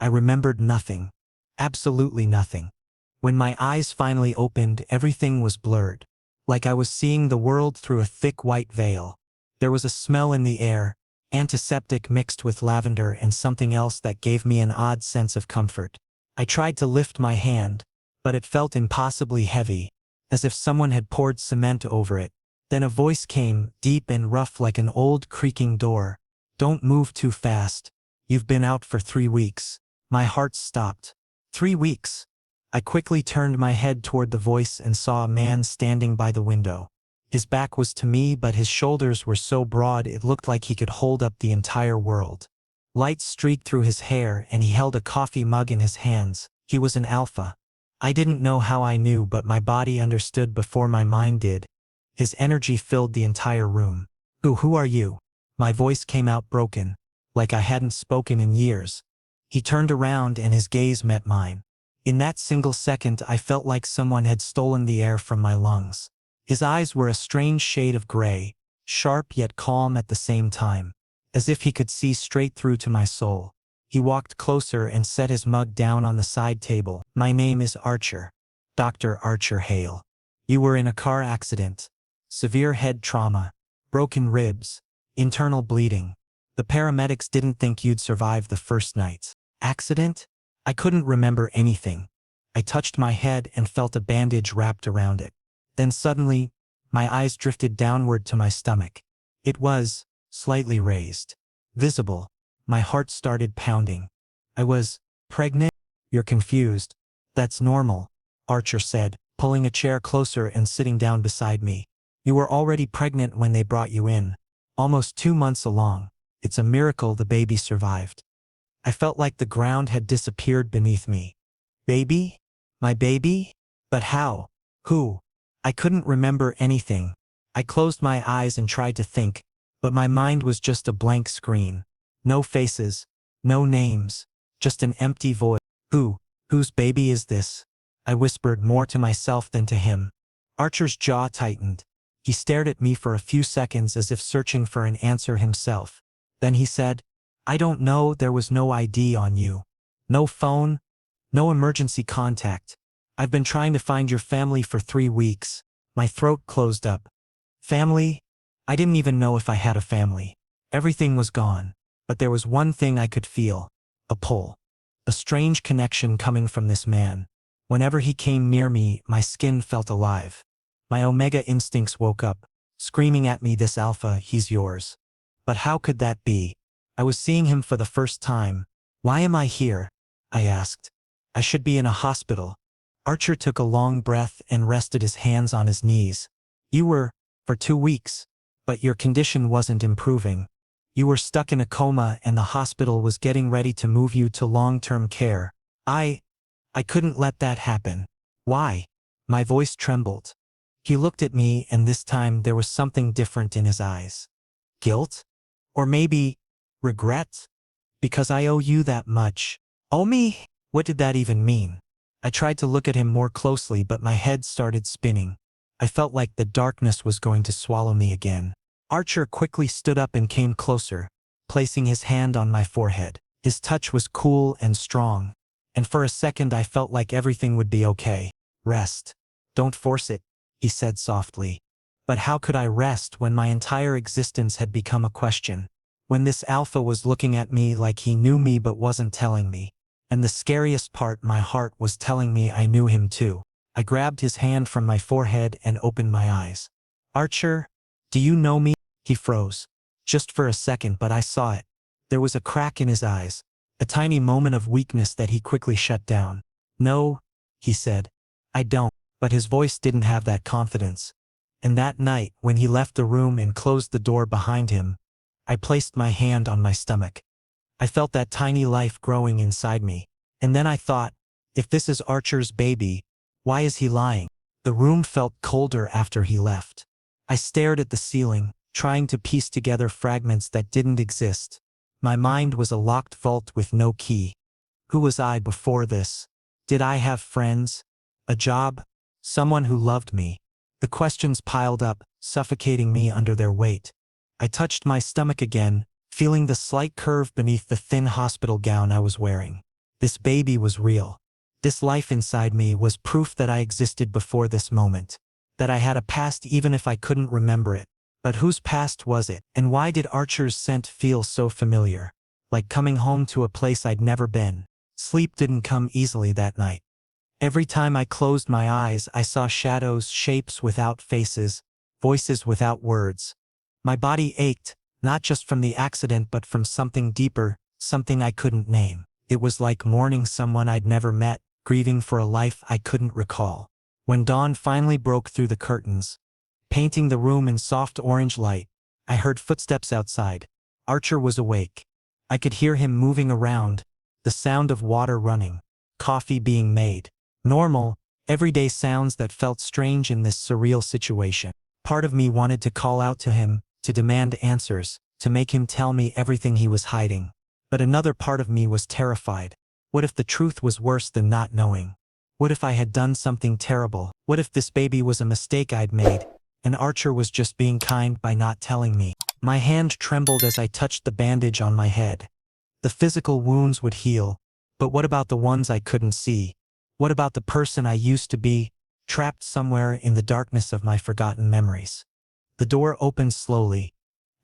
I remembered nothing. Absolutely nothing. When my eyes finally opened, everything was blurred. Like I was seeing the world through a thick white veil. There was a smell in the air, antiseptic mixed with lavender and something else that gave me an odd sense of comfort. I tried to lift my hand, but it felt impossibly heavy, as if someone had poured cement over it. Then a voice came, deep and rough like an old creaking door. "Don't move too fast. You've been out for 3 weeks." My heart stopped. 3 weeks. I quickly turned my head toward the voice and saw a man standing by the window. His back was to me, but his shoulders were so broad it looked like he could hold up the entire world. Light streaked through his hair and he held a coffee mug in his hands. He was an alpha. I didn't know how I knew, but my body understood before my mind did. His energy filled the entire room. Who are you?" My voice came out broken, like I hadn't spoken in years. He turned around and his gaze met mine. In that single second I felt like someone had stolen the air from my lungs. His eyes were a strange shade of gray, sharp yet calm at the same time, as if he could see straight through to my soul. He walked closer and set his mug down on the side table. "My name is Archer. Dr. Archer Hale. You were in a car accident. Severe head trauma. Broken ribs. Internal bleeding. The paramedics didn't think you'd survive the first night." Accident? I couldn't remember anything. I touched my head and felt a bandage wrapped around it. Then suddenly, my eyes drifted downward to my stomach. It was slightly raised. Visible. My heart started pounding. I was pregnant? "You're confused. That's normal," Archer said, pulling a chair closer and sitting down beside me. "You were already pregnant when they brought you in. Almost 2 months along. It's a miracle the baby survived." I felt like the ground had disappeared beneath me. Baby? My baby? But how? Who? I couldn't remember anything. I closed my eyes and tried to think, but my mind was just a blank screen. No faces, no names, just an empty void. Whose baby is this?" I whispered, more to myself than to him. Archer's jaw tightened. He stared at me for a few seconds as if searching for an answer himself. Then he said, "I don't know. There was no ID on you. No phone, no emergency contact. I've been trying to find your family for 3 weeks." My throat closed up. Family? I didn't even know if I had a family. Everything was gone. But there was one thing I could feel. A pull. A strange connection coming from this man. Whenever he came near me, my skin felt alive. My omega instincts woke up, screaming at me, "This alpha, he's yours." But how could that be? I was seeing him for the first time. "Why am I here?" I asked. "I should be in a hospital." Archer took a long breath and rested his hands on his knees. "You were, for 2 weeks. But your condition wasn't improving. You were stuck in a coma and the hospital was getting ready to move you to long-term care. I couldn't let that happen." "Why?" My voice trembled. He looked at me, and this time there was something different in his eyes. Guilt? Or maybe regret? "Because I owe you that much." "Owe me?" What did that even mean? I tried to look at him more closely, but my head started spinning. I felt like the darkness was going to swallow me again. Archer quickly stood up and came closer, placing his hand on my forehead. His touch was cool and strong, and for a second I felt like everything would be okay. "Rest. Don't force it," he said softly. But how could I rest when my entire existence had become a question? When this alpha was looking at me like he knew me but wasn't telling me. And the scariest part, my heart was telling me I knew him too. I grabbed his hand from my forehead and opened my eyes. "Archer, do you know me?" He froze. Just for a second, but I saw it. There was a crack in his eyes, a tiny moment of weakness that he quickly shut down. "No," he said. "I don't." But his voice didn't have that confidence. And that night, when he left the room and closed the door behind him, I placed my hand on my stomach. I felt that tiny life growing inside me. And then I thought, if this is Archer's baby, why is he lying? The room felt colder after he left. I stared at the ceiling, trying to piece together fragments that didn't exist. My mind was a locked vault with no key. Who was I before this? Did I have friends? A job? Someone who loved me? The questions piled up, suffocating me under their weight. I touched my stomach again, feeling the slight curve beneath the thin hospital gown I was wearing. This baby was real. This life inside me was proof that I existed before this moment. That I had a past even if I couldn't remember it. But whose past was it? And why did Archer's scent feel so familiar? Like coming home to a place I'd never been. Sleep didn't come easily that night. Every time I closed my eyes, I saw shadows, shapes without faces, voices without words. My body ached, not just from the accident but from something deeper, something I couldn't name. It was like mourning someone I'd never met, grieving for a life I couldn't recall. When dawn finally broke through the curtains, painting the room in soft orange light, I heard footsteps outside. Archer was awake. I could hear him moving around, the sound of water running, coffee being made. Normal, everyday sounds that felt strange in this surreal situation. Part of me wanted to call out to him, to demand answers, to make him tell me everything he was hiding. But another part of me was terrified. What if the truth was worse than not knowing? What if I had done something terrible? What if this baby was a mistake I'd made, and Archer was just being kind by not telling me? My hand trembled as I touched the bandage on my head. The physical wounds would heal, but what about the ones I couldn't see? What about the person I used to be, trapped somewhere in the darkness of my forgotten memories? The door opened slowly,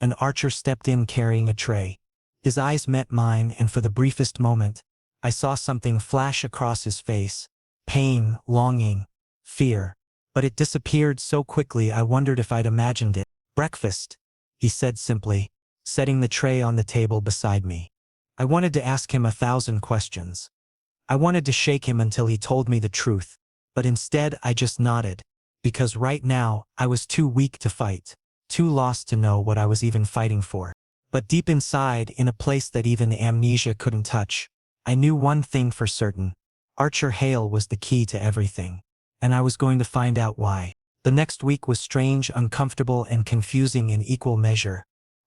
and Archer stepped in carrying a tray. His eyes met mine, and for the briefest moment, I saw something flash across his face. Pain, longing, fear. But it disappeared so quickly I wondered if I'd imagined it. "Breakfast," he said simply, setting the tray on the table beside me. I wanted to ask him 1,000 questions. I wanted to shake him until he told me the truth. But instead I just nodded. Because right now, I was too weak to fight. Too lost to know what I was even fighting for. But deep inside, in a place that even amnesia couldn't touch, I knew one thing for certain. Archer Hale was the key to everything. And I was going to find out why. The next week was strange, uncomfortable, and confusing in equal measure.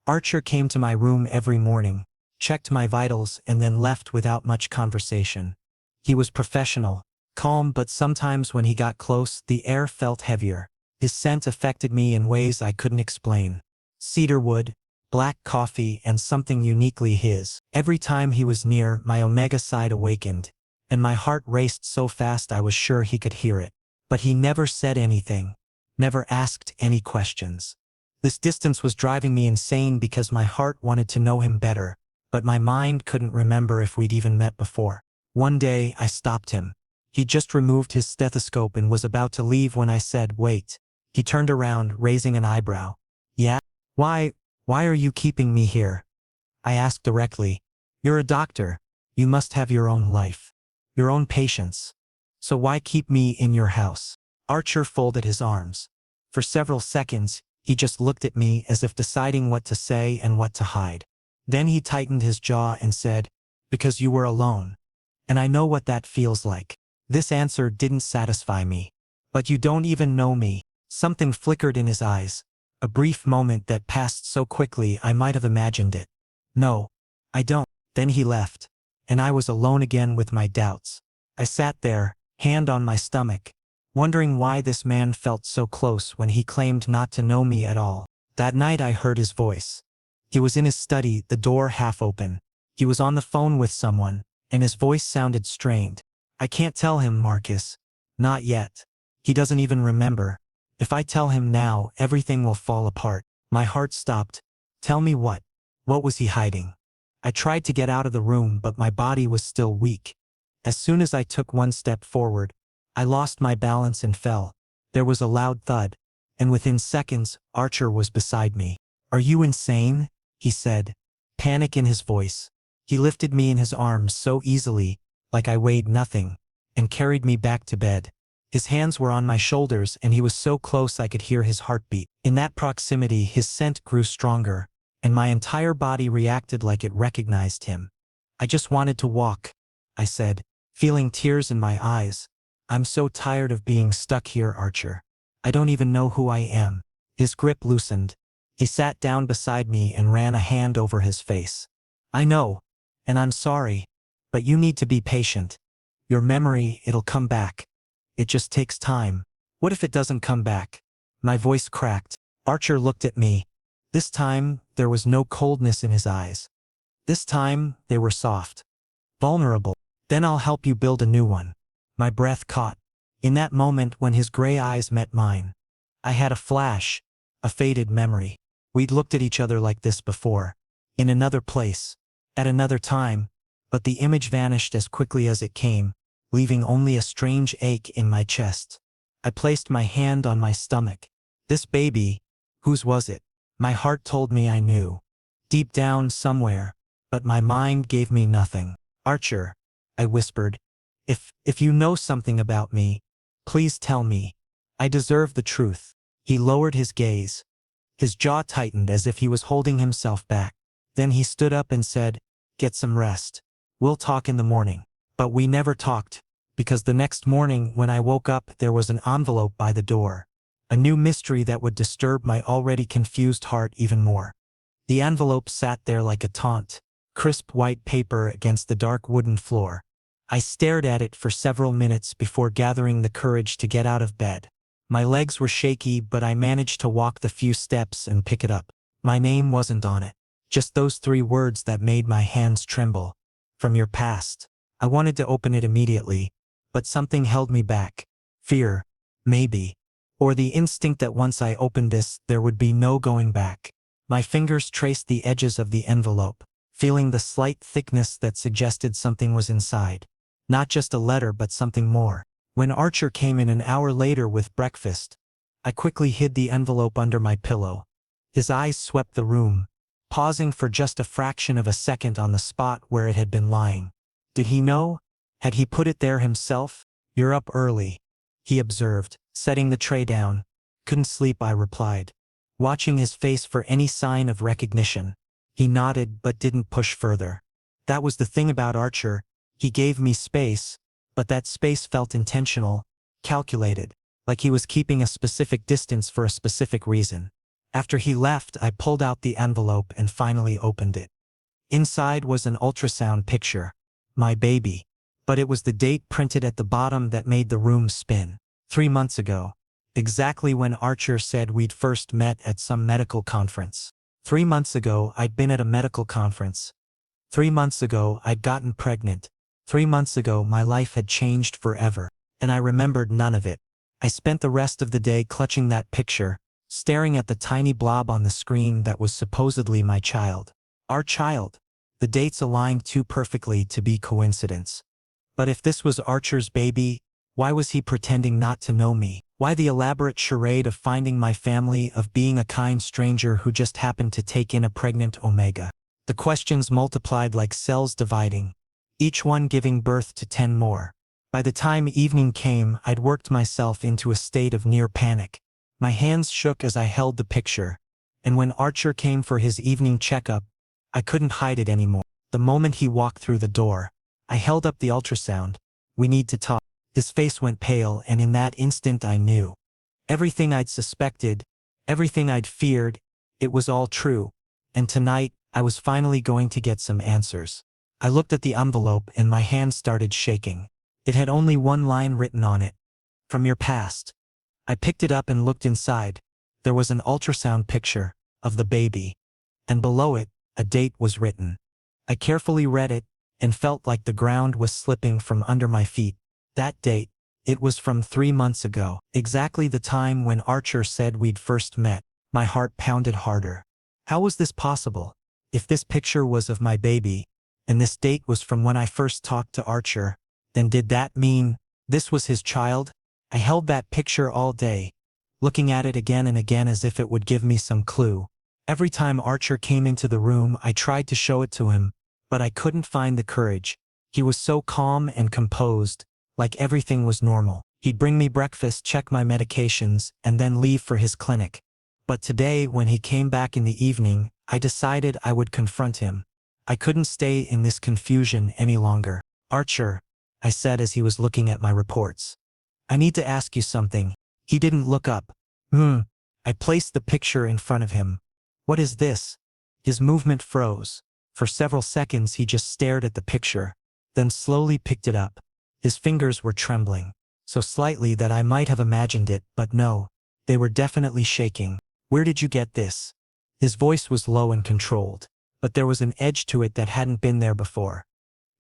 Archer came to my room every morning, checked my vitals, and then left without much conversation. He was professional, calm, but sometimes when he got close, the air felt heavier. His scent affected me in ways I couldn't explain. Cedarwood, black coffee, and something uniquely his. Every time he was near, my omega side awakened, and my heart raced so fast I was sure he could hear it. But he never said anything, never asked any questions. This distance was driving me insane because my heart wanted to know him better, but my mind couldn't remember if we'd even met before. One day, I stopped him. He just removed his stethoscope and was about to leave when I said, "Wait." He turned around, raising an eyebrow. "Yeah? Why are you keeping me here?" I asked directly. "You're a doctor. You must have your own life. Your own patients. So why keep me in your house?" Archer folded his arms. For several seconds, he just looked at me as if deciding what to say and what to hide. Then he tightened his jaw and said, "Because you were alone. And I know what that feels like." This answer didn't satisfy me. "But you don't even know me." Something flickered in his eyes. A brief moment that passed so quickly I might have imagined it. "No, I don't." Then he left, and I was alone again with my doubts. I sat there, hand on my stomach, wondering why this man felt so close when he claimed not to know me at all. That night I heard his voice. He was in his study, the door half open. He was on the phone with someone, and his voice sounded strained. "I can't tell him, Marcus. Not yet. He doesn't even remember. If I tell him now, everything will fall apart." My heart stopped. Tell me what? What was he hiding? I tried to get out of the room, but my body was still weak. As soon as I took one step forward, I lost my balance and fell. There was a loud thud, and within seconds, Archer was beside me. "Are you insane?" he said, panic in his voice. He lifted me in his arms so easily, like I weighed nothing, and carried me back to bed. His hands were on my shoulders, and he was so close I could hear his heartbeat. In that proximity, his scent grew stronger, and my entire body reacted like it recognized him. "I just wanted to walk," I said, feeling tears in my eyes. "I'm so tired of being stuck here, Archer. I don't even know who I am." His grip loosened. He sat down beside me and ran a hand over his face. "I know, and I'm sorry, but you need to be patient. Your memory, it'll come back. It just takes time." "What if it doesn't come back?" My voice cracked. Archer looked at me. This time, there was no coldness in his eyes. This time, they were soft. Vulnerable. Then I'll help you build a new one. My breath caught. In that moment when his gray eyes met mine, I had a flash, a faded memory. We'd looked at each other like this before. In another place. At another time. But the image vanished as quickly as it came, leaving only a strange ache in my chest. I placed my hand on my stomach. This baby, whose was it? My heart told me I knew. Deep down somewhere. But my mind gave me nothing. Archer, I whispered. If you know something about me, please tell me. I deserve the truth. He lowered his gaze. His jaw tightened as if he was holding himself back. Then he stood up and said, "Get some rest. We'll talk in the morning." But we never talked, because the next morning when I woke up there was an envelope by the door. A new mystery that would disturb my already confused heart even more. The envelope sat there like a taunt, crisp white paper against the dark wooden floor. I stared at it for several minutes before gathering the courage to get out of bed. My legs were shaky, but I managed to walk the few steps and pick it up. My name wasn't on it. Just those 3 words that made my hands tremble. From your past. I wanted to open it immediately, but something held me back. Fear, maybe. Or the instinct that once I opened this, there would be no going back. My fingers traced the edges of the envelope, feeling the slight thickness that suggested something was inside. Not just a letter, but something more. When Archer came in an hour later with breakfast, I quickly hid the envelope under my pillow. His eyes swept the room, pausing for just a fraction of a second on the spot where it had been lying. Did he know? Had he put it there himself? "You're up early," he observed, setting the tray down. "Couldn't sleep," I replied, watching his face for any sign of recognition. He nodded but didn't push further. That was the thing about Archer. He gave me space, but that space felt intentional, calculated, like he was keeping a specific distance for a specific reason. After he left, I pulled out the envelope and finally opened it. Inside was an ultrasound picture. My baby. But it was the date printed at the bottom that made the room spin. 3 months ago. Exactly when Archer said we'd first met at some medical conference. 3 months ago, I'd been at a medical conference. 3 months ago, I'd gotten pregnant. 3 months ago, my life had changed forever. And I remembered none of it. I spent the rest of the day clutching that picture, staring at the tiny blob on the screen that was supposedly my child. Our child. The dates aligned too perfectly to be coincidence. But if this was Archer's baby, why was he pretending not to know me? Why the elaborate charade of finding my family, of being a kind stranger who just happened to take in a pregnant Omega? The questions multiplied like cells dividing, each one giving birth to 10 more. By the time evening came, I'd worked myself into a state of near panic. My hands shook as I held the picture, and when Archer came for his evening checkup, I couldn't hide it anymore. The moment he walked through the door, I held up the ultrasound. "We need to talk." His face went pale, and in that instant I knew. Everything I'd suspected, everything I'd feared, it was all true. And tonight, I was finally going to get some answers. I looked at the envelope and my hand started shaking. It had only one line written on it. "From your past." I picked it up and looked inside. There was an ultrasound picture of the baby. And below it, a date was written. I carefully read it and felt like the ground was slipping from under my feet. That date, it was from 3 months ago, exactly the time when Archer said we'd first met. My heart pounded harder. How was this possible? If this picture was of my baby, and this date was from when I first talked to Archer, then did that mean this was his child? I held that picture all day, looking at it again and again as if it would give me some clue. Every time Archer came into the room, I tried to show it to him, but I couldn't find the courage. He was so calm and composed, like everything was normal. He'd bring me breakfast, check my medications, and then leave for his clinic. But today, when he came back in the evening, I decided I would confront him. I couldn't stay in this confusion any longer. "Archer," I said as he was looking at my reports. "I need to ask you something." He didn't look up. I placed the picture in front of him. "What is this?" His movement froze. For several seconds he just stared at the picture, then slowly picked it up. His fingers were trembling, so slightly that I might have imagined it, but no, they were definitely shaking. "Where did you get this?" His voice was low and controlled, but there was an edge to it that hadn't been there before.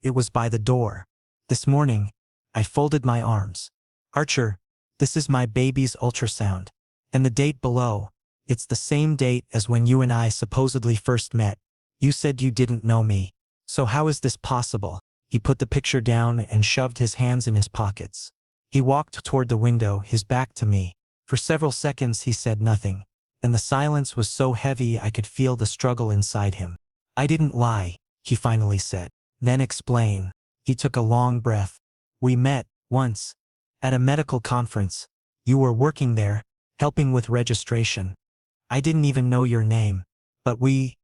"It was by the door." This morning, I folded my arms. Archer, this is my baby's ultrasound. And the date below, it's the same date as when you and I supposedly first met. You said you didn't know me. So how is this possible? He put the picture down and shoved his hands in his pockets. He walked toward the window, his back to me. For several seconds he said nothing, and the silence was so heavy I could feel the struggle inside him. I didn't lie, he finally said. Then explain. He took a long breath. We met, once, at a medical conference. You were working there, helping with registration. I didn't even know your name, but we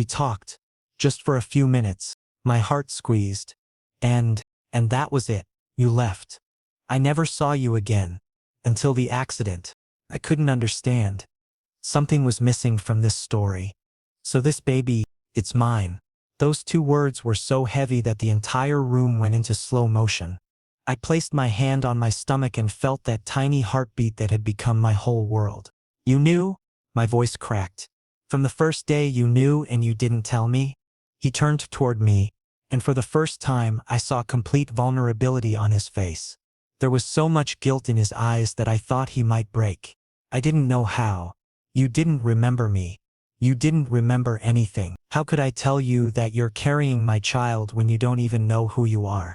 talked. Just for a few minutes. My heart squeezed. And that was it. You left. I never saw you again. Until the accident. I couldn't understand. Something was missing from this story. So this baby, it's mine. Those two words were so heavy that the entire room went into slow motion. I placed my hand on my stomach and felt that tiny heartbeat that had become my whole world. You knew? My voice cracked. From the first day you knew and you didn't tell me? He turned toward me, and for the first time I saw complete vulnerability on his face. There was so much guilt in his eyes that I thought he might break. I didn't know how. You didn't remember me. You didn't remember anything. How could I tell you that you're carrying my child when you don't even know who you are?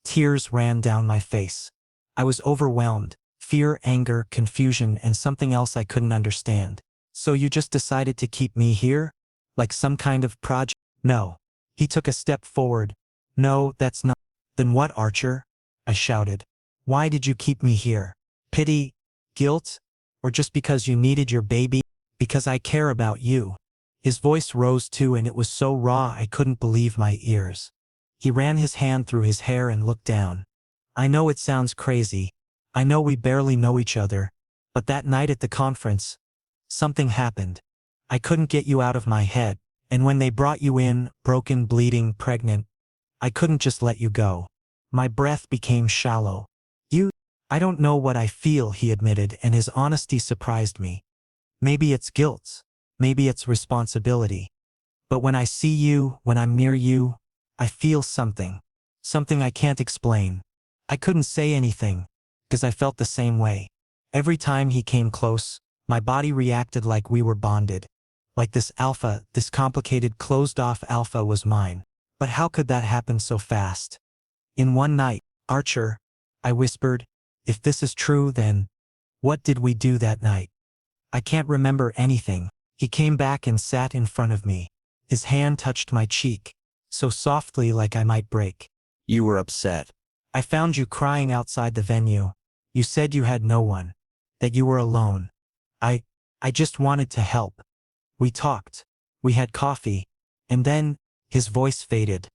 Tears ran down my face. I was overwhelmed. Fear, anger, confusion, and something else I couldn't understand. So you just decided to keep me here? Like some kind of project? No. He took a step forward. No, that's not. Then what, Archer? I shouted. Why did you keep me here? Pity? Guilt? Or just because you needed your baby? Because I care about you. His voice rose too, and it was so raw I couldn't believe my ears. He ran his hand through his hair and looked down. I know it sounds crazy. I know we barely know each other. But that night at the conference, something happened. I couldn't get you out of my head. And when they brought you in, broken, bleeding, pregnant, I couldn't just let you go. My breath became shallow. I don't know what I feel, he admitted, and his honesty surprised me. Maybe it's guilt. Maybe it's responsibility. But when I see you, when I'm near you, I feel something. Something I can't explain. I couldn't say anything, because I felt the same way. Every time he came close, my body reacted like we were bonded. Like this alpha, this complicated closed-off alpha was mine. But how could that happen so fast? In one night, Archer, I whispered, if this is true, then what did we do that night? I can't remember anything. He came back and sat in front of me. His hand touched my cheek, so softly like I might break. You were upset. I found you crying outside the venue. You said you had no one, that you were alone. I just wanted to help. We talked. We had coffee. And then, his voice faded.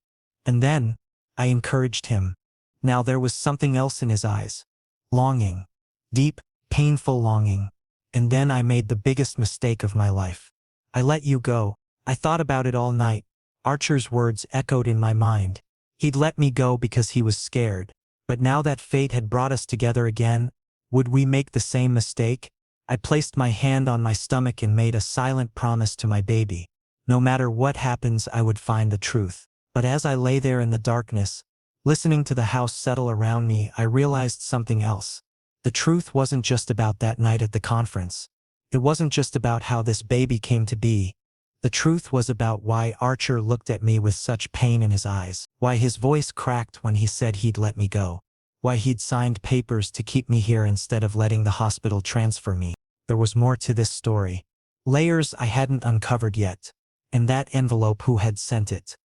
And then, I encouraged him. Now there was something else in his eyes. Longing. Deep, painful longing. And then I made the biggest mistake of my life. I let you go. I thought about it all night. Archer's words echoed in my mind. He'd let me go because he was scared. But now that fate had brought us together again, would we make the same mistake? I placed my hand on my stomach and made a silent promise to my baby. No matter what happens, I would find the truth. But as I lay there in the darkness, listening to the house settle around me, I realized something else. The truth wasn't just about that night at the conference. It wasn't just about how this baby came to be. The truth was about why Archer looked at me with such pain in his eyes, why his voice cracked when he said he'd let me go, why he'd signed papers to keep me here instead of letting the hospital transfer me. There was more to this story. Layers I hadn't uncovered yet. And that envelope, who had sent it?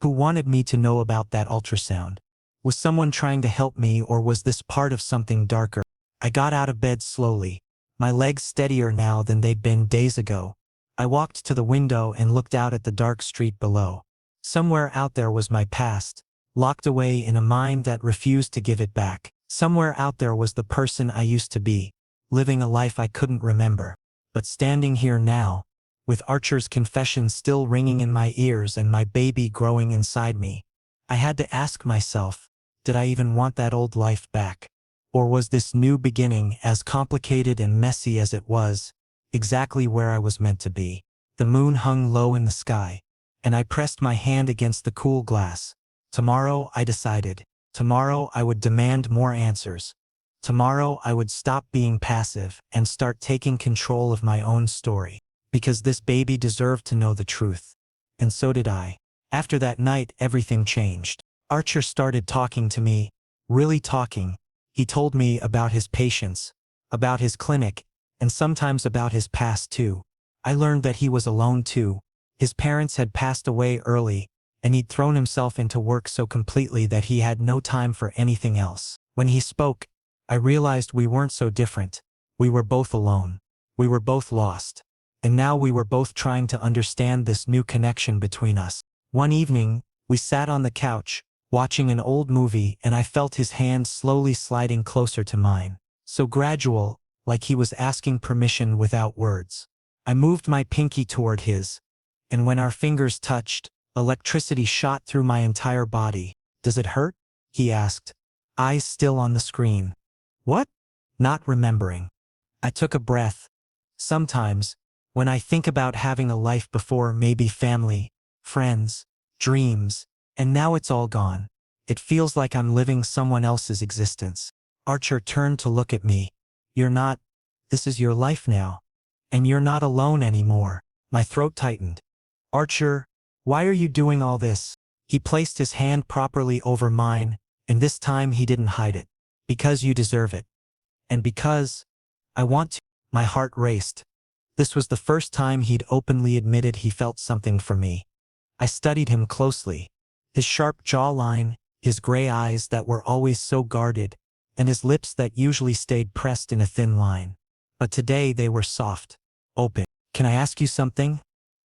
Who wanted me to know about that ultrasound? Was someone trying to help me, or was this part of something darker? I got out of bed slowly, my legs steadier now than they'd been days ago. I walked to the window and looked out at the dark street below. Somewhere out there was my past, locked away in a mind that refused to give it back. Somewhere out there was the person I used to be, living a life I couldn't remember. But standing here now, with Archer's confession still ringing in my ears and my baby growing inside me, I had to ask myself, did I even want that old life back? Or was this new beginning, as complicated and messy as it was, exactly where I was meant to be? The moon hung low in the sky, and I pressed my hand against the cool glass. Tomorrow, I decided, Tomorrow I would demand more answers. Tomorrow I would stop being passive and start taking control of my own story. Because this baby deserved to know the truth. And so did I. After that night, everything changed. Archer started talking to me, really talking. He told me about his patients, about his clinic, and sometimes about his past too. I learned that he was alone too. His parents had passed away early, and he'd thrown himself into work so completely that he had no time for anything else. When he spoke, I realized we weren't so different. We were both alone. We were both lost. And now we were both trying to understand this new connection between us. One evening, we sat on the couch, watching an old movie, and I felt his hand slowly sliding closer to mine. So gradual, like he was asking permission without words. I moved my pinky toward his, and when our fingers touched, electricity shot through my entire body. "Does it hurt?" he asked, eyes still on the screen. "What?" Not remembering. I took a breath. Sometimes, when I think about having a life before, maybe family, friends, dreams, and now it's all gone, it feels like I'm living someone else's existence. Archer turned to look at me. "You're not. This is your life now. And you're not alone anymore." My throat tightened. "Archer, why are you doing all this?" He placed his hand properly over mine, and this time he didn't hide it. "Because you deserve it. And because I want to." My heart raced. This was the first time he'd openly admitted he felt something for me. I studied him closely. His sharp jawline, his gray eyes that were always so guarded, and his lips that usually stayed pressed in a thin line. But today they were soft, open. "Can I ask you something?"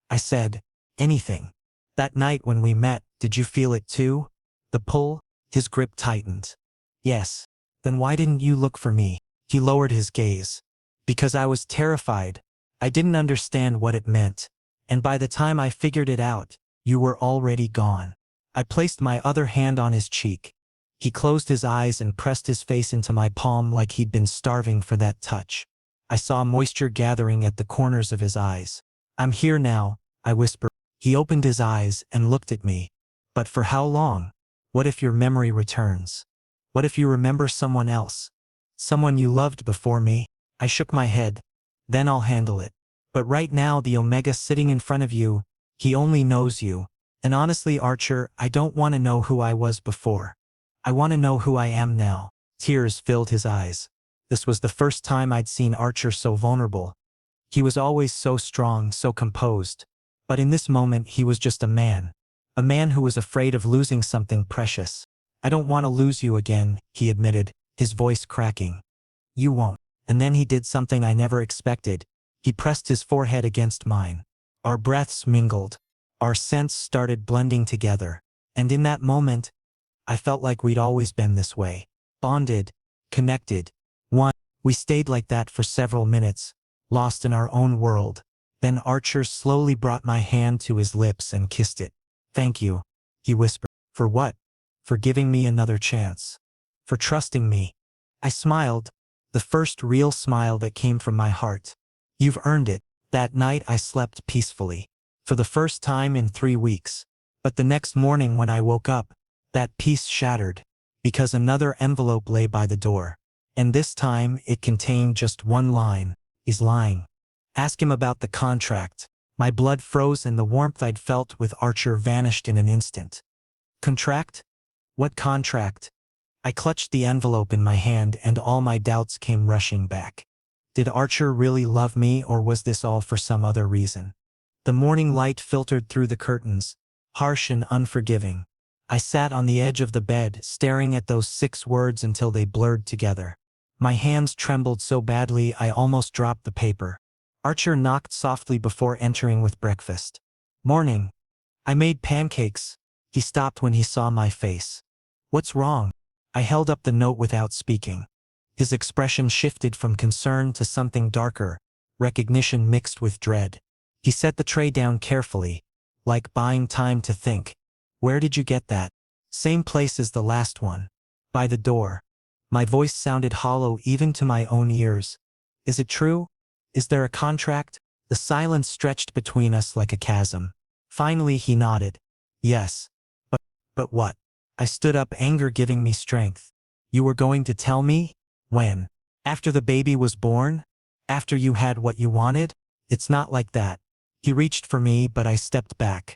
I said. "Anything." "That night when we met, did you feel it too? The pull?" His grip tightened. "Yes." "Then why didn't you look for me?" He lowered his gaze. "Because I was terrified. I didn't understand what it meant. And by the time I figured it out, you were already gone." I placed my other hand on his cheek. He closed his eyes and pressed his face into my palm like he'd been starving for that touch. I saw moisture gathering at the corners of his eyes. "I'm here now," I whispered. He opened his eyes and looked at me. "But for how long? What if your memory returns? What if you remember someone else? Someone you loved before me?" I shook my head. "Then I'll handle it. But right now, the Omega sitting in front of you, he only knows you. And honestly, Archer, I don't want to know who I was before. I want to know who I am now." Tears filled his eyes. This was the first time I'd seen Archer so vulnerable. He was always so strong, so composed. But in this moment, he was just a man. A man who was afraid of losing something precious. "I don't want to lose you again," he admitted, his voice cracking. "You won't." And then he did something I never expected. He pressed his forehead against mine. Our breaths mingled. Our scents started blending together. And in that moment, I felt like we'd always been this way. Bonded, connected, one. We stayed like that for several minutes, lost in our own world. Then Archer slowly brought my hand to his lips and kissed it. "Thank you," he whispered. "For what?" "For giving me another chance. For trusting me." I smiled, the first real smile that came from my heart. "You've earned it." That night I slept peacefully. For the first time in 3 weeks. But the next morning when I woke up, that peace shattered. Because another envelope lay by the door. And this time it contained just one line. "He's lying. Ask him about the contract." My blood froze and the warmth I'd felt with Archer vanished in an instant. "Contract? What contract?" I clutched the envelope in my hand and all my doubts came rushing back. Did Archer really love me, or was this all for some other reason? The morning light filtered through the curtains, harsh and unforgiving. I sat on the edge of the bed, staring at those 6 words until they blurred together. My hands trembled so badly I almost dropped the paper. Archer knocked softly before entering with breakfast. "Morning. I made pancakes." He stopped when he saw my face. "What's wrong?" I held up the note without speaking. His expression shifted from concern to something darker, recognition mixed with dread. He set the tray down carefully, like buying time to think. "Where did you get that?" "Same place as the last one. By the door." My voice sounded hollow even to my own ears. "Is it true? Is there a contract?" The silence stretched between us like a chasm. Finally he nodded. "Yes." But what?" I stood up, anger giving me strength. You were going to tell me? When? After the baby was born? After you had what you wanted? It's not like that. He reached for me, but I stepped back.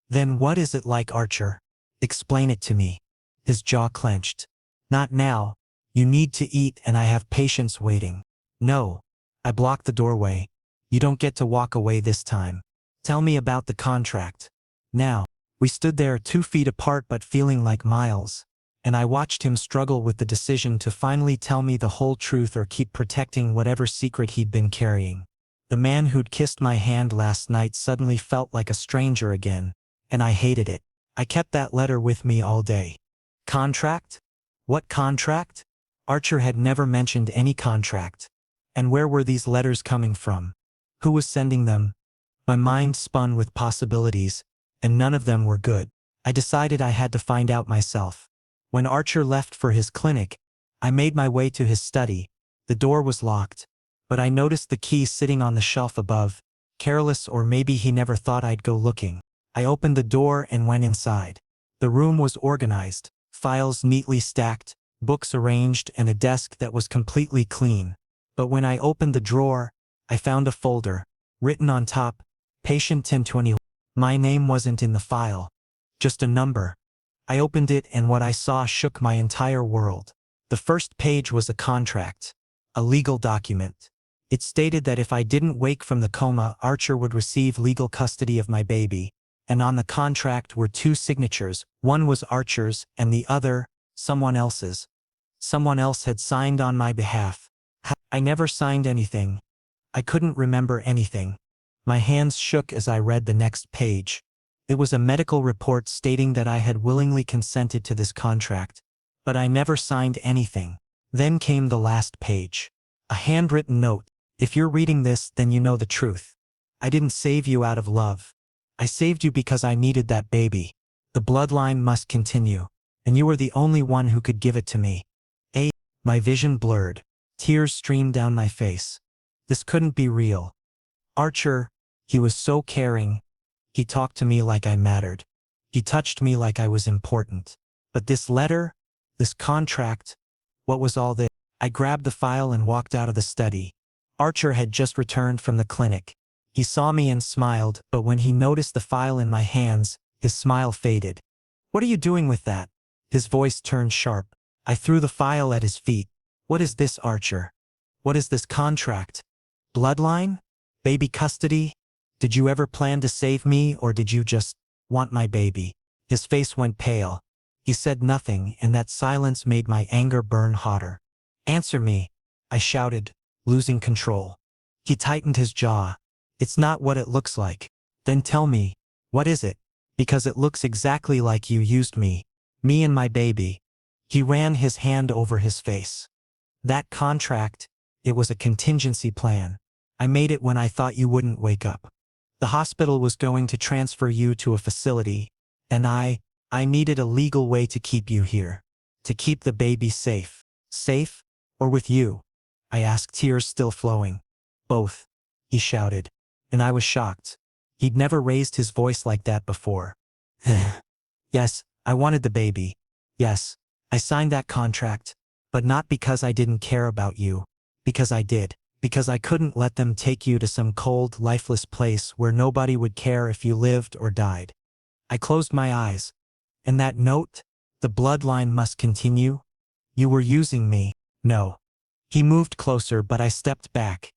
Then what is it like, Archer? Explain it to me. His jaw clenched. Not now. You need to eat and I have patients waiting. No. I blocked the doorway. You don't get to walk away this time. Tell me about the contract. Now. We stood there 2 feet apart but feeling like miles. And I watched him struggle with the decision to finally tell me the whole truth or keep protecting whatever secret he'd been carrying. The man who'd kissed my hand last night suddenly felt like a stranger again, and I hated it. I kept that letter with me all day. Contract? What contract? Archer had never mentioned any contract. And where were these letters coming from? Who was sending them? My mind spun with possibilities, and none of them were good. I decided I had to find out myself. When Archer left for his clinic, I made my way to his study. The door was locked, but I noticed the key sitting on the shelf above, careless, or maybe he never thought I'd go looking. I opened the door and went inside. The room was organized, files neatly stacked, books arranged, and a desk that was completely clean. But when I opened the drawer, I found a folder. Written on top, Patient 1020. My name wasn't in the file. Just a number. I opened it and what I saw shook my entire world. The first page was a contract. A legal document. It stated that if I didn't wake from the coma, Archer would receive legal custody of my baby. And on the contract were 2 signatures. One was Archer's and the other, someone else's. Someone else had signed on my behalf. I never signed anything. I couldn't remember anything. My hands shook as I read the next page. It was a medical report stating that I had willingly consented to this contract, but I never signed anything. Then came the last page. A handwritten note. If you're reading this, then you know the truth. I didn't save you out of love. I saved you because I needed that baby. The bloodline must continue, and you were the only one who could give it to me. My vision blurred. Tears streamed down my face. This couldn't be real. Archer, he was so caring. He talked to me like I mattered. He touched me like I was important. But this letter, this contract, what was all this? I grabbed the file and walked out of the study. Archer had just returned from the clinic. He saw me and smiled, but when he noticed the file in my hands, his smile faded. What are you doing with that? His voice turned sharp. I threw the file at his feet. What is this, Archer? What is this contract? Bloodline? Baby custody? Did you ever plan to save me, or did you just want my baby? His face went pale. He said nothing, and that silence made my anger burn hotter. Answer me, I shouted, losing control. He tightened his jaw. It's not what it looks like. Then tell me, what is it? Because it looks exactly like you used me and my baby. He ran his hand over his face. That contract, it was a contingency plan. I made it when I thought you wouldn't wake up. The hospital was going to transfer you to a facility, and I needed a legal way to keep you here. To keep the baby safe. Safe? Or with you? I asked, tears still flowing. Both, he shouted. And I was shocked. He'd never raised his voice like that before. Yes, I wanted the baby. Yes, I signed that contract. But not because I didn't care about you. Because I did. Because I couldn't let them take you to some cold, lifeless place where nobody would care if you lived or died. I closed my eyes. And that note? The bloodline must continue? You were using me. No. He moved closer, but I stepped back.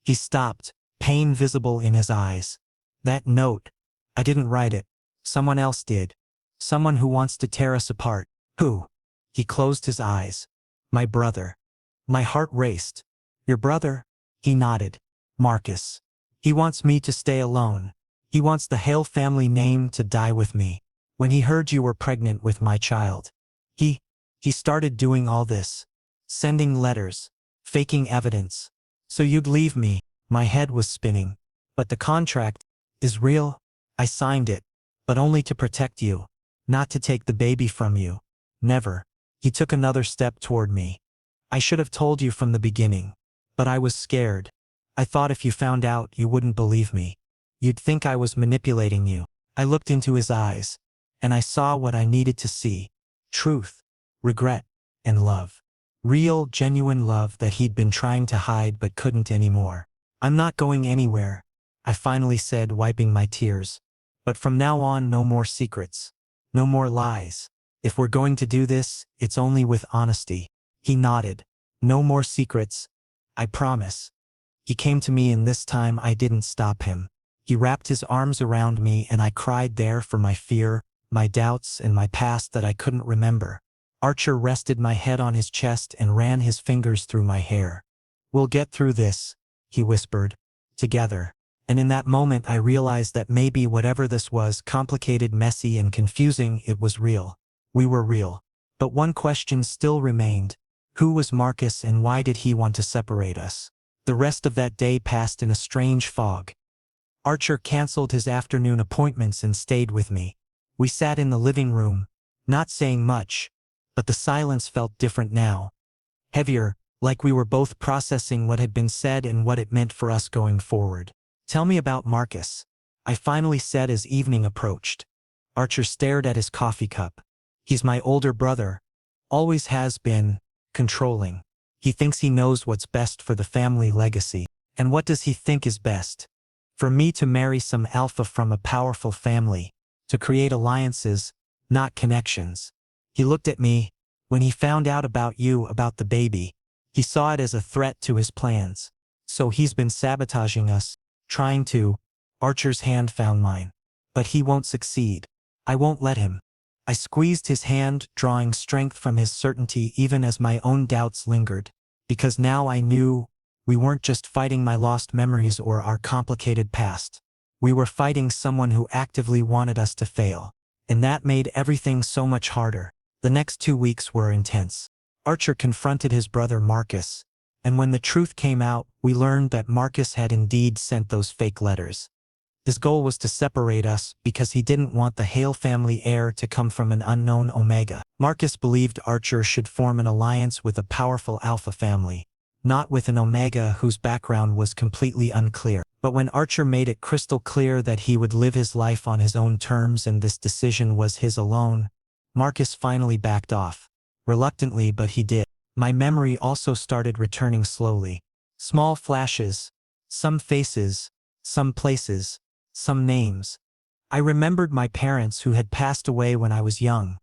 He stopped, pain visible in his eyes. That note. I didn't write it. Someone else did. Someone who wants to tear us apart. Who? He closed his eyes. My brother. My heart raced. Your brother? He nodded. Marcus. He wants me to stay alone. He wants the Hale family name to die with me. When he heard you were pregnant with my child, he started doing all this. Sending letters. Faking evidence. So you'd leave me. My head was spinning. But the contract is real. I signed it. But only to protect you. Not to take the baby from you. Never. He took another step toward me. I should have told you from the beginning. But I was scared. I thought if you found out, you wouldn't believe me. You'd think I was manipulating you. I looked into his eyes. And I saw what I needed to see. Truth, regret, and love. Real, genuine love that he'd been trying to hide but couldn't anymore. I'm not going anywhere, I finally said, wiping my tears. But from now on, no more secrets. No more lies. If we're going to do this, it's only with honesty. He nodded. No more secrets. I promise. He came to me, and this time I didn't stop him. He wrapped his arms around me, and I cried there for my fear, my doubts, and my past that I couldn't remember. Archer rested my head on his chest and ran his fingers through my hair. We'll get through this, he whispered. Together. And in that moment I realized that maybe whatever this was, complicated, messy, and confusing, it was real. We were real. But one question still remained. Who was Marcus, and why did he want to separate us? The rest of that day passed in a strange fog. Archer canceled his afternoon appointments and stayed with me. We sat in the living room, not saying much, but the silence felt different now. Heavier, like we were both processing what had been said and what it meant for us going forward. Tell me about Marcus, I finally said as evening approached. Archer stared at his coffee cup. He's my older brother. Always has been. Controlling. He thinks he knows what's best for the family legacy. And what does he think is best? For me to marry some alpha from a powerful family. To create alliances, not connections. He looked at me. When he found out about you, about the baby, he saw it as a threat to his plans. So he's been sabotaging us. Trying to. Archer's hand found mine. But he won't succeed. I won't let him. I squeezed his hand, drawing strength from his certainty even as my own doubts lingered. Because now I knew we weren't just fighting my lost memories or our complicated past. We were fighting someone who actively wanted us to fail. And that made everything so much harder. The next 2 weeks were intense. Archer confronted his brother Marcus. And when the truth came out, we learned that Marcus had indeed sent those fake letters. His goal was to separate us because he didn't want the Hale family heir to come from an unknown Omega. Marcus believed Archer should form an alliance with a powerful Alpha family, not with an Omega whose background was completely unclear. But when Archer made it crystal clear that he would live his life on his own terms and this decision was his alone, Marcus finally backed off. Reluctantly, but he did. My memory also started returning slowly. Small flashes. Some faces. Some places. Some names. I remembered my parents who had passed away when I was young.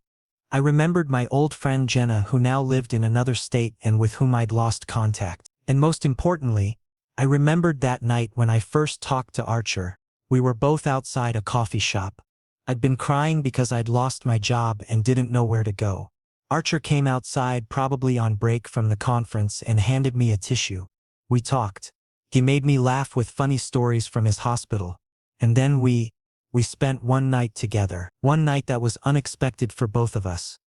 I remembered my old friend Jenna who now lived in another state and with whom I'd lost contact. And most importantly, I remembered that night when I first talked to Archer. We were both outside a coffee shop. I'd been crying because I'd lost my job and didn't know where to go. Archer came outside, probably on break from the conference, and handed me a tissue. We talked. He made me laugh with funny stories from his hospital. And then we spent one night together. One night that was unexpected for both of us.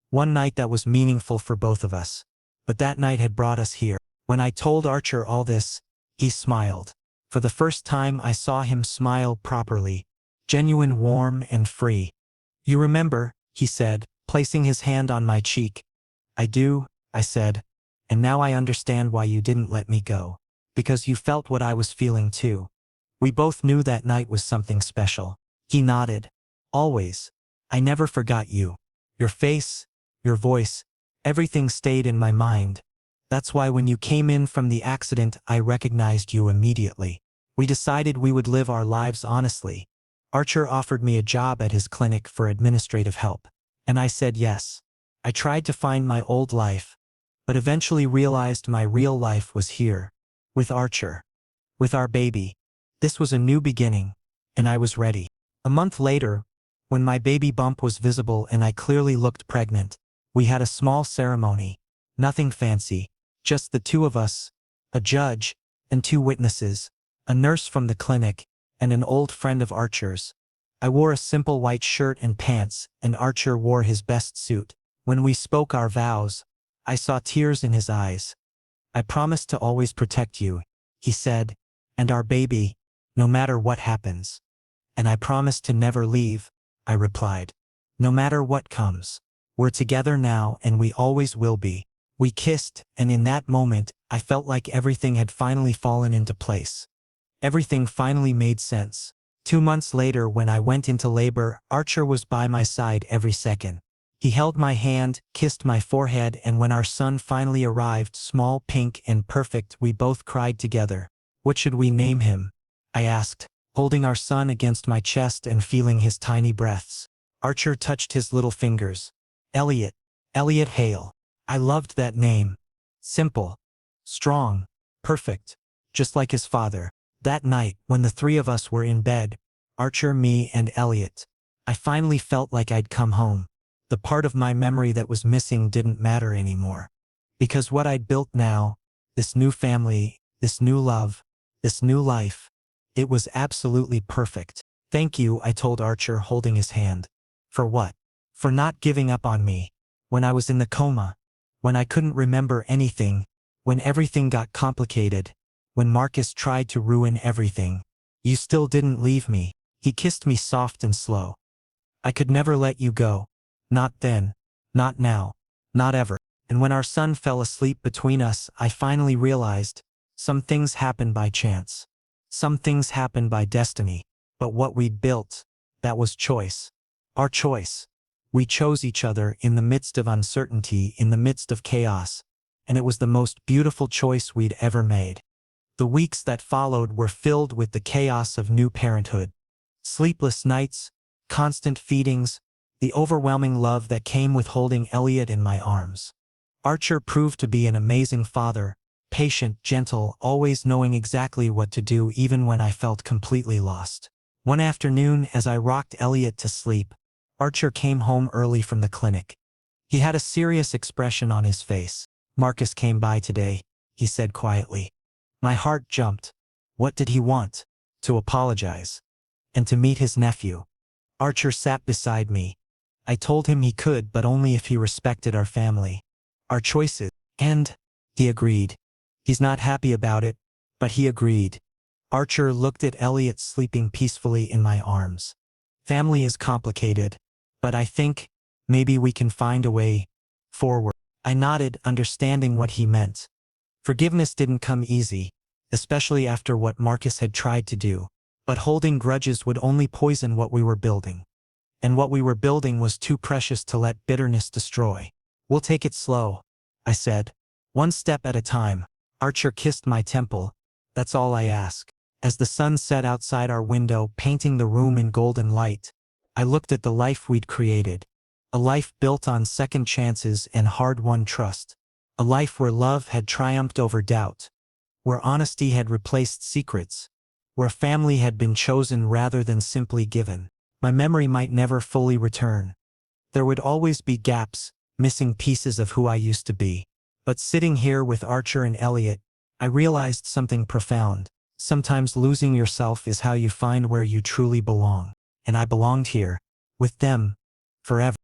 One night that was meaningful for both of us. But that night had brought us here. When I told Archer all this, he smiled. For the first time I saw him smile properly. Genuine, warm, and free. You remember, he said, placing his hand on my cheek. I do, I said. And now I understand why you didn't let me go. Because you felt what I was feeling too. We both knew that night was something special. He nodded. Always. I never forgot you. Your face, your voice, everything stayed in my mind. That's why when you came in from the accident, I recognized you immediately. We decided we would live our lives honestly. Archer offered me a job at his clinic for administrative help. And I said yes. I tried to find my old life, but eventually realized my real life was here. With Archer. With our baby. This was a new beginning, and I was ready. A month later, when my baby bump was visible and I clearly looked pregnant, we had a small ceremony. Nothing fancy, just the two of us, a judge, and 2 witnesses, a nurse from the clinic, and an old friend of Archer's. I wore a simple white shirt and pants, and Archer wore his best suit. When we spoke our vows, I saw tears in his eyes. I promised to always protect you, he said, and our baby, no matter what happens. And I promised to never leave, I replied. No matter what comes. We're together now and we always will be. We kissed, and in that moment, I felt like everything had finally fallen into place. Everything finally made sense. 2 months later, when I went into labor, Archer was by my side every second. He held my hand, kissed my forehead, and when our son finally arrived, small, pink, and perfect, we both cried together. What should we name him? I asked, holding our son against my chest and feeling his tiny breaths. Archer touched his little fingers. Elliot. Elliot Hale. I loved that name. Simple. Strong. Perfect. Just like his father. That night, when the three of us were in bed, Archer, me, and Elliot, I finally felt like I'd come home. The part of my memory that was missing didn't matter anymore. Because what I'd built now, this new family, this new love, this new life, it was absolutely perfect. Thank you, I told Archer, holding his hand. For what? For not giving up on me. When I was in the coma. When I couldn't remember anything. When everything got complicated. When Marcus tried to ruin everything. You still didn't leave me. He kissed me soft and slow. I could never let you go. Not then. Not now. Not ever. And when our son fell asleep between us, I finally realized, some things happen by chance. Some things happen by destiny. But what we'd built, that was choice. Our choice. We chose each other in the midst of uncertainty, in the midst of chaos. And it was the most beautiful choice we'd ever made. The weeks that followed were filled with the chaos of new parenthood. Sleepless nights, constant feedings, the overwhelming love that came with holding Elliot in my arms. Archer proved to be an amazing father, patient, gentle, always knowing exactly what to do even when I felt completely lost. One afternoon, as I rocked Elliot to sleep, Archer came home early from the clinic. He had a serious expression on his face. Marcus came by today, he said quietly. My heart jumped. What did he want? To apologize. And to meet his nephew. Archer sat beside me. I told him he could, but only if he respected our family. Our choices. And he agreed. He's not happy about it, but he agreed. Archer looked at Elliot sleeping peacefully in my arms. Family is complicated, but I think maybe we can find a way forward. I nodded, understanding what he meant. Forgiveness didn't come easy, especially after what Marcus had tried to do. But holding grudges would only poison what we were building. And what we were building was too precious to let bitterness destroy. We'll take it slow, I said. One step at a time. Archer kissed my temple. That's all I ask. As the sun set outside our window, painting the room in golden light, I looked at the life we'd created. A life built on second chances and hard-won trust. A life where love had triumphed over doubt. Where honesty had replaced secrets. Where family had been chosen rather than simply given. My memory might never fully return. There would always be gaps, missing pieces of who I used to be. But sitting here with Archer and Elliot, I realized something profound. Sometimes losing yourself is how you find where you truly belong. And I belonged here, with them, forever.